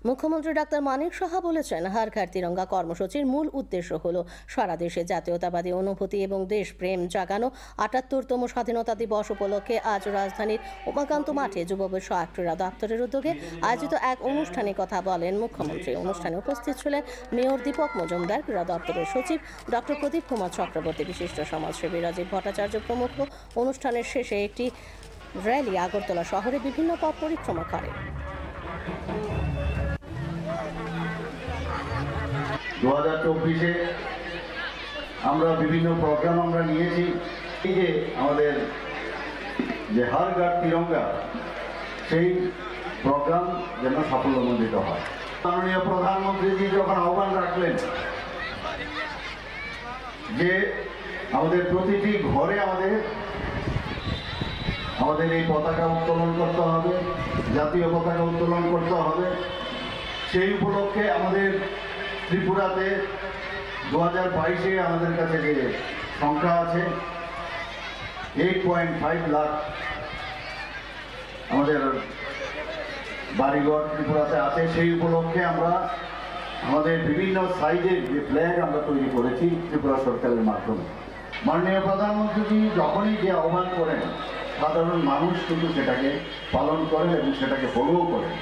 মুখ্যমন্ত্রী ডাক্তার মানিক সাহা বলেছেন, হর ঘর তিরঙ্গা কর্মসূচির মূল উদ্দেশ্য হল সারা দেশে জাতীয়তাবাদী অনুভূতি এবং দেশপ্রেম জাগানো। ৭৮তম স্বাধীনতা দিবস উপলক্ষে আজ রাজধানীর উমাকান্ত মাঠে যুব বিষয়ক ক্রীড়া দপ্তরের উদ্যোগে আয়োজিত এক অনুষ্ঠানে কথা বলেন মুখ্যমন্ত্রী। অনুষ্ঠানে উপস্থিত ছিলেন মেয়র দীপক মজুমদার, ক্রীড়া দপ্তরের সচিব ডক্টর প্রদীপ কুমার চক্রবর্তী, বিশিষ্ট সমাজসেবী রাজীব ভট্টাচার্য প্রমুখ। অনুষ্ঠানের শেষে একটি র্যালি আগরতলা শহরে বিভিন্ন পথ পরিক্রমা করে। 2024-এ আমরা বিভিন্ন প্রোগ্রাম আমরা নিয়েছি। এই যে আমাদের যে হর ঘর তিরঙ্গা, সেই প্রোগ্রাম যেন সাফল্যমণ্ডিত হয়। মাননীয় প্রধানমন্ত্রীজি যখন আহ্বান রাখলেন যে আমাদের প্রতিটি ঘরে আমাদের এই পতাকা উত্তোলন করতে হবে, জাতীয় পতাকা উত্তোলন করতে হবে, সেই উপলক্ষে আমাদের ত্রিপুরাতে 2022-এ আমাদের কাছে যে সংখ্যা আছে 8.5 লাখ আমাদের বাড়িঘর ত্রিপুরাতে আছে। সেই উপলক্ষে আমরা আমাদের বিভিন্ন সাইজের যে ফ্ল্যাগ আমরা তৈরি করেছি ত্রিপুরা সরকারের মাধ্যমে। মাননীয় প্রধানমন্ত্রী যখনই যে আহ্বান করেন, সাধারণ মানুষ কিন্তু সেটাকে পালন করেন এবং সেটাকে ফলোও করেন।